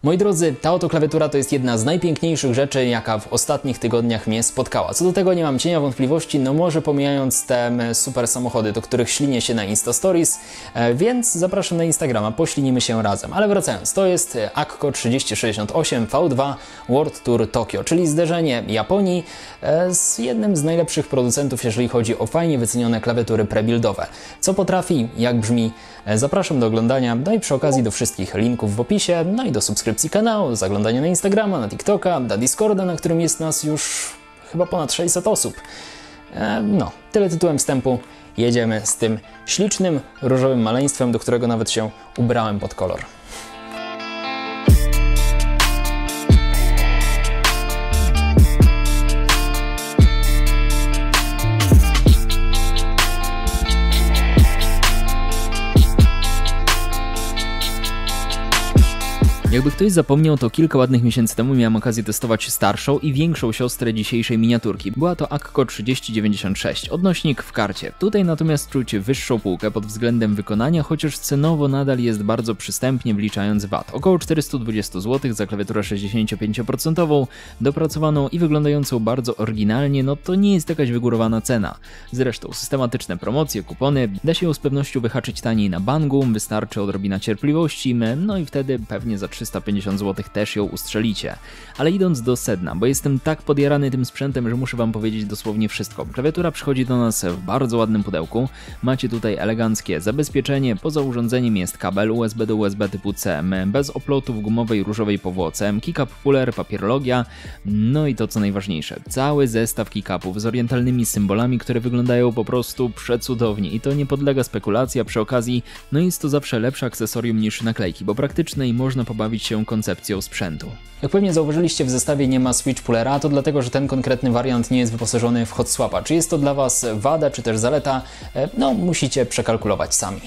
Moi drodzy, ta oto klawiatura to jest jedna z najpiękniejszych rzeczy, jaka w ostatnich tygodniach mnie spotkała. Co do tego nie mam cienia wątpliwości, no może pomijając te super samochody, do których ślinię się na Insta Stories, więc zapraszam na Instagrama, poślinimy się razem. Ale wracając, to jest AKKO 3068 V2 World Tour Tokyo, czyli zderzenie Japonii z jednym z najlepszych producentów, jeżeli chodzi o fajnie wycenione klawiatury prebuildowe. Co potrafi, jak brzmi, zapraszam do oglądania, no i przy okazji do wszystkich linków w opisie, no i do subskrypcji kanału, zaglądania na Instagrama, na TikToka, na Discorda, na którym jest nas już chyba ponad 600 osób. No, tyle tytułem wstępu. Jedziemy z tym ślicznym, różowym maleństwem, do którego nawet się ubrałem pod kolor. Jakby ktoś zapomniał, to kilka ładnych miesięcy temu miałem okazję testować starszą i większą siostrę dzisiejszej miniaturki. Była to AKKO 3096, odnośnik w karcie. Tutaj natomiast czuć wyższą półkę pod względem wykonania, chociaż cenowo nadal jest bardzo przystępnie wliczając VAT. Około 420 zł za klawiaturę 65%, dopracowaną i wyglądającą bardzo oryginalnie, no to nie jest jakaś wygórowana cena. Zresztą systematyczne promocje, kupony, da się ją z pewnością wyhaczyć taniej na Bangu, wystarczy odrobina cierpliwości, no i wtedy pewnie za 350 zł też ją ustrzelicie. Ale idąc do sedna, bo jestem tak podjarany tym sprzętem, że muszę wam powiedzieć dosłownie wszystko. Klawiatura przychodzi do nas w bardzo ładnym pudełku. Macie tutaj eleganckie zabezpieczenie, poza urządzeniem jest kabel USB do USB typu C, bez oplotu w gumowej różowej powłoce, kick-up puller, papierologia, no i to co najważniejsze, cały zestaw kick-upów z orientalnymi symbolami, które wyglądają po prostu przecudownie i to nie podlega spekulacji, a przy okazji, no jest to zawsze lepsze akcesorium niż naklejki, bo praktyczne i można pobawić się koncepcją sprzętu. Jak pewnie zauważyliście, w zestawie nie ma switch pullera, to dlatego, że ten konkretny wariant nie jest wyposażony w hot swapa. Czy jest to dla Was wada, czy też zaleta? No, musicie przekalkulować sami.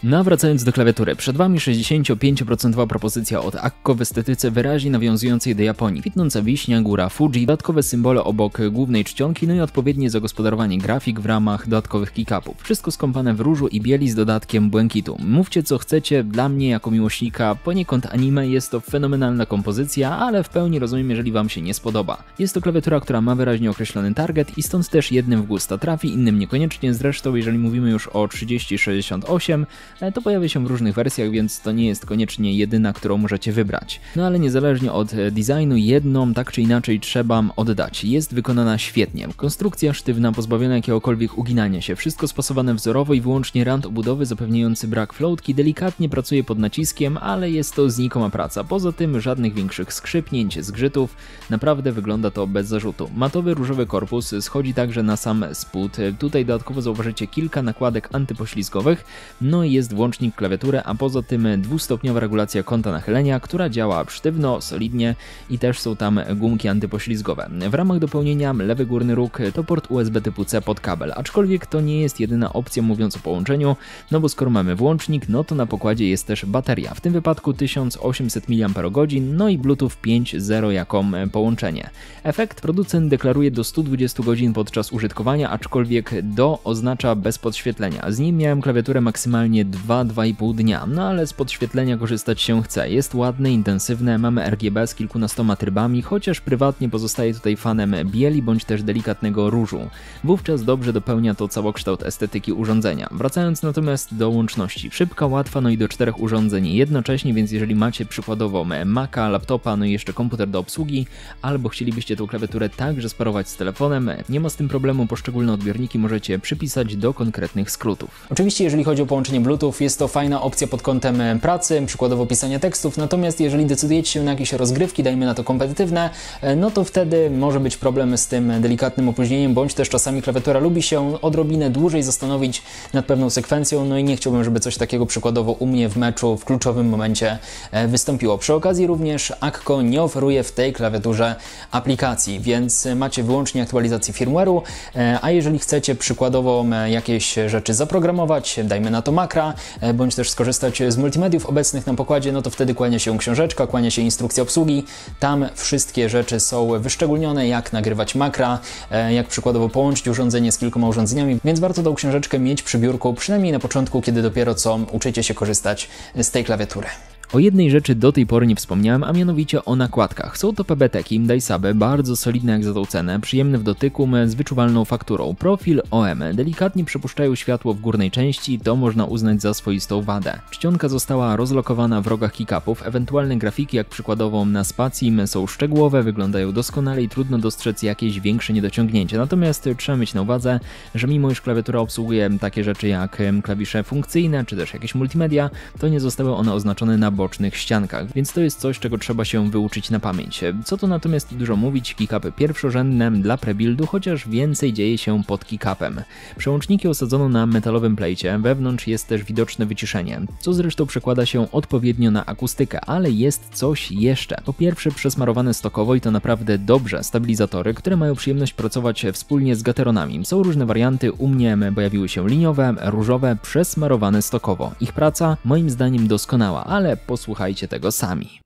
No a wracając do klawiatury, przed Wami 65% propozycja od AKKO w estetyce wyraźnie nawiązującej do Japonii. Kwitnąca wiśnia, góra Fuji, dodatkowe symbole obok głównej czcionki, no i odpowiednie zagospodarowanie grafik w ramach dodatkowych kick-upów. Wszystko skąpane w różu i bieli z dodatkiem błękitu. Mówcie co chcecie, dla mnie jako miłośnika poniekąd anime jest to fenomenalna kompozycja, ale w pełni rozumiem, jeżeli Wam się nie spodoba. Jest to klawiatura, która ma wyraźnie określony target i stąd też jednym w gusta trafi, innym niekoniecznie. Zresztą jeżeli mówimy już o 3068, to pojawia się w różnych wersjach, więc to nie jest koniecznie jedyna, którą możecie wybrać. No ale niezależnie od designu, jedną tak czy inaczej trzeba oddać. Jest wykonana świetnie. Konstrukcja sztywna, pozbawiona jakiegokolwiek uginania się. Wszystko spasowane wzorowo i wyłącznie rand obudowy zapewniający brak floatki delikatnie pracuje pod naciskiem, ale jest to znikoma praca. Poza tym żadnych większych skrzypnięć, zgrzytów. Naprawdę wygląda to bez zarzutu. Matowy różowy korpus schodzi także na sam spód. Tutaj dodatkowo zauważycie kilka nakładek antypoślizgowych. No i jest włącznik klawiatury, a poza tym dwustopniowa regulacja kąta nachylenia, która działa sztywno, solidnie i też są tam gumki antypoślizgowe. W ramach dopełnienia lewy górny róg to port USB typu C pod kabel, aczkolwiek to nie jest jedyna opcja mówiąc o połączeniu, no bo skoro mamy włącznik, no to na pokładzie jest też bateria, w tym wypadku 1800 mAh, no i Bluetooth 5.0 jako połączenie. Efekt producent deklaruje do 120 godzin podczas użytkowania, aczkolwiek do oznacza bez podświetlenia. Z nim miałem klawiaturę maksymalnie 2-2,5 dnia, no ale z podświetlenia korzystać się chce. Jest ładne, intensywne, mamy RGB z kilkunastoma trybami, chociaż prywatnie pozostaję tutaj fanem bieli bądź też delikatnego różu. Wówczas dobrze dopełnia to całokształt estetyki urządzenia. Wracając natomiast do łączności. Szybka, łatwa, no i do 4 urządzeń jednocześnie, więc jeżeli macie przykładowo Maca, laptopa, no i jeszcze komputer do obsługi, albo chcielibyście tą klawiaturę także sparować z telefonem, nie ma z tym problemu, poszczególne odbiorniki możecie przypisać do konkretnych skrótów. Oczywiście jeżeli chodzi o połączenie Bluetooth, jest to fajna opcja pod kątem pracy, przykładowo pisania tekstów, natomiast jeżeli decydujecie się na jakieś rozgrywki, dajmy na to kompetytywne, no to wtedy może być problem z tym delikatnym opóźnieniem, bądź też czasami klawiatura lubi się odrobinę dłużej zastanowić nad pewną sekwencją, no i nie chciałbym, żeby coś takiego przykładowo u mnie w meczu w kluczowym momencie wystąpiło. Przy okazji również AKKO nie oferuje w tej klawiaturze aplikacji, więc macie wyłącznie aktualizację firmware'u, a jeżeli chcecie przykładowo jakieś rzeczy zaprogramować, dajmy na to makra, bądź też skorzystać z multimediów obecnych na pokładzie, no to wtedy kłania się książeczka, kłania się instrukcja obsługi. Tam wszystkie rzeczy są wyszczególnione, jak nagrywać makra, jak przykładowo połączyć urządzenie z kilkoma urządzeniami, więc warto tą książeczkę mieć przy biurku, przynajmniej na początku, kiedy dopiero co uczycie się korzystać z tej klawiatury. O jednej rzeczy do tej pory nie wspomniałem, a mianowicie o nakładkach. Są to PBT-ki Daisabe, bardzo solidne jak za tą cenę, przyjemne w dotyku, z wyczuwalną fakturą. Profil OM, delikatnie przepuszczają światło w górnej części, to można uznać za swoistą wadę. Czcionka została rozlokowana w rogach keycapów, ewentualne grafiki jak przykładowo na spacji są szczegółowe, wyglądają doskonale i trudno dostrzec jakieś większe niedociągnięcie. Natomiast trzeba mieć na uwadze, że mimo iż klawiatura obsługuje takie rzeczy jak klawisze funkcyjne czy też jakieś multimedia, to nie zostały one oznaczone na bocznych ściankach, więc to jest coś, czego trzeba się wyuczyć na pamięć. Co tu natomiast dużo mówić, keycapy pierwszorzędne dla prebuildu, chociaż więcej dzieje się pod keycapem. Przełączniki osadzono na metalowym plejcie, wewnątrz jest też widoczne wyciszenie, co zresztą przekłada się odpowiednio na akustykę, ale jest coś jeszcze. Po pierwsze przesmarowane stokowo i to naprawdę dobrze stabilizatory, które mają przyjemność pracować wspólnie z gateronami. Są różne warianty, u mnie pojawiły się liniowe, różowe, przesmarowane stokowo. Ich praca moim zdaniem doskonała, ale posłuchajcie tego sami.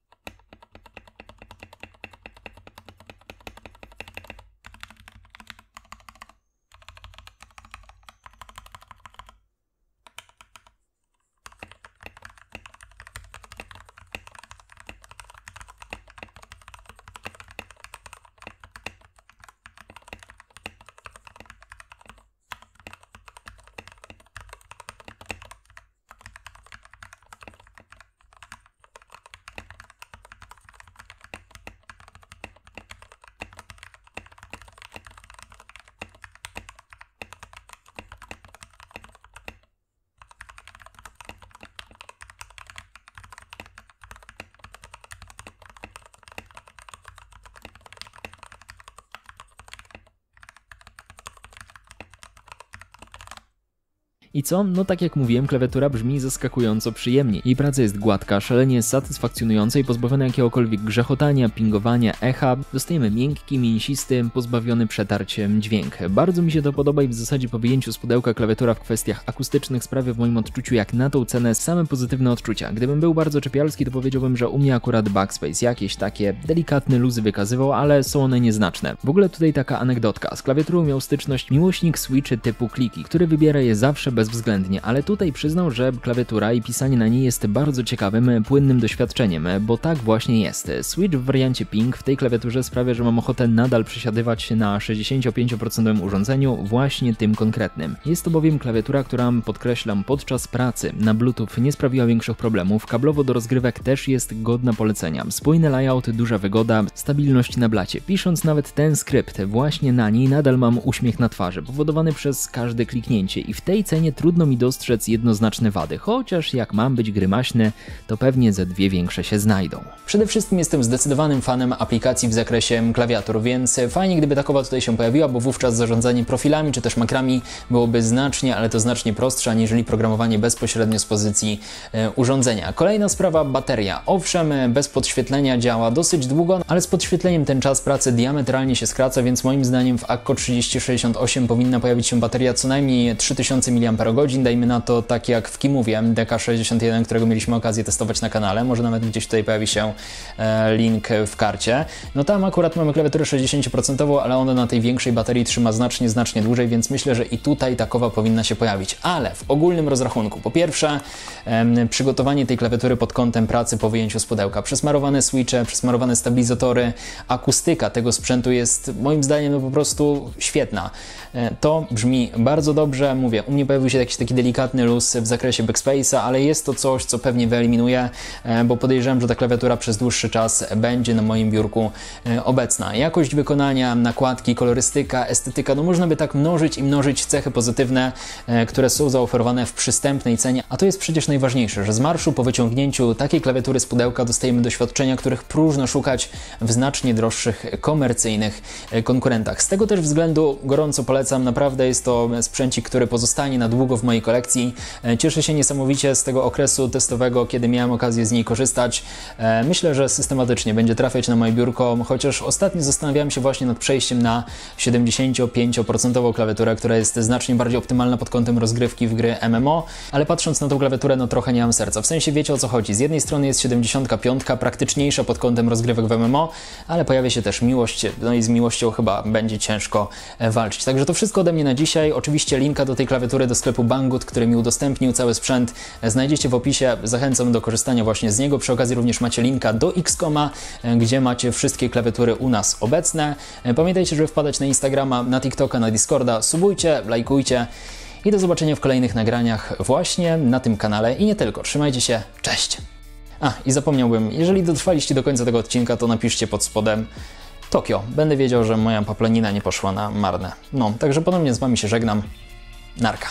I co? No tak jak mówiłem, klawiatura brzmi zaskakująco przyjemnie. Jej praca jest gładka, szalenie satysfakcjonująca i pozbawiona jakiegokolwiek grzechotania, pingowania, echa. Dostajemy miękki, mięsisty, pozbawiony przetarciem dźwięk. Bardzo mi się to podoba i w zasadzie po wyjęciu z pudełka klawiatura w kwestiach akustycznych sprawia w moim odczuciu jak na tą cenę same pozytywne odczucia. Gdybym był bardzo czepialski, to powiedziałbym, że u mnie akurat backspace jakieś takie delikatne luzy wykazywał, ale są one nieznaczne. W ogóle tutaj taka anegdotka. Z klawiaturą miał styczność miłośnik switchy typu kliki, który wybiera je zawsze bezwzględnie, ale tutaj przyznał, że klawiatura i pisanie na niej jest bardzo ciekawym, płynnym doświadczeniem, bo tak właśnie jest. Switch w wariancie Ping w tej klawiaturze sprawia, że mam ochotę nadal przesiadywać się na 65% urządzeniu, właśnie tym konkretnym. Jest to bowiem klawiatura, która, podkreślam, podczas pracy na Bluetooth nie sprawiła większych problemów, kablowo do rozgrywek też jest godna polecenia. Spójny layout, duża wygoda, stabilność na blacie. Pisząc nawet ten skrypt właśnie na niej nadal mam uśmiech na twarzy, powodowany przez każde kliknięcie i w tej cenie trudno mi dostrzec jednoznaczne wady, chociaż jak mam być grymaśny, to pewnie ze dwie większe się znajdą. Przede wszystkim jestem zdecydowanym fanem aplikacji w zakresie klawiatur, więc fajnie gdyby takowa tutaj się pojawiła, bo wówczas zarządzanie profilami czy też makrami byłoby znacznie, ale to znacznie prostsze, aniżeli programowanie bezpośrednio z pozycji urządzenia. Kolejna sprawa, bateria. Owszem, bez podświetlenia działa dosyć długo, ale z podświetleniem ten czas pracy diametralnie się skraca, więc moim zdaniem w Akko 3068 powinna pojawić się bateria co najmniej 3000 mAh, dajmy na to tak jak w Kimovie DK61, którego mieliśmy okazję testować na kanale, może nawet gdzieś tutaj pojawi się link w karcie. No tam akurat mamy klawiaturę 60%, ale ona na tej większej baterii trzyma znacznie dłużej, więc myślę, że i tutaj takowa powinna się pojawić. Ale w ogólnym rozrachunku, po pierwsze przygotowanie tej klawiatury pod kątem pracy po wyjęciu z pudełka, przesmarowane switche, przesmarowane stabilizatory, akustyka tego sprzętu jest moim zdaniem no po prostu świetna. To brzmi bardzo dobrze, mówię, u mnie pojawił się jakiś taki delikatny luz w zakresie backspace'a, ale jest to coś, co pewnie wyeliminuję, bo podejrzewam, że ta klawiatura przez dłuższy czas będzie na moim biurku obecna. Jakość wykonania, nakładki, kolorystyka, estetyka, no można by tak mnożyć i mnożyć cechy pozytywne, które są zaoferowane w przystępnej cenie, a to jest przecież najważniejsze, że z marszu po wyciągnięciu takiej klawiatury z pudełka dostajemy doświadczenia, których próżno szukać w znacznie droższych, komercyjnych konkurentach. Z tego też względu gorąco polecam, naprawdę jest to sprzęcik, który pozostanie na długo w mojej kolekcji. Cieszę się niesamowicie z tego okresu testowego, kiedy miałem okazję z niej korzystać. Myślę, że systematycznie będzie trafiać na moje biurko, chociaż ostatnio zastanawiałem się właśnie nad przejściem na 75% klawiaturę, która jest znacznie bardziej optymalna pod kątem rozgrywki w gry MMO, ale patrząc na tą klawiaturę, no trochę nie mam serca. W sensie wiecie o co chodzi. Z jednej strony jest 75, praktyczniejsza pod kątem rozgrywek w MMO, ale pojawia się też miłość, no i z miłością chyba będzie ciężko walczyć. Także to wszystko ode mnie na dzisiaj. Oczywiście linka do tej klawiatury do sklepu sklepu Banggood, który mi udostępnił cały sprzęt. Znajdziecie w opisie, zachęcam do korzystania właśnie z niego. Przy okazji również macie linka do XCOMa, gdzie macie wszystkie klawiatury u nas obecne. Pamiętajcie, żeby wpadać na Instagrama, na TikToka, na Discorda, subujcie, lajkujcie i do zobaczenia w kolejnych nagraniach właśnie na tym kanale i nie tylko. Trzymajcie się, cześć! I zapomniałbym, jeżeli dotrwaliście do końca tego odcinka, to napiszcie pod spodem Tokio. Będę wiedział, że moja paplanina nie poszła na marne. Także ponownie z Wami się żegnam. Narka.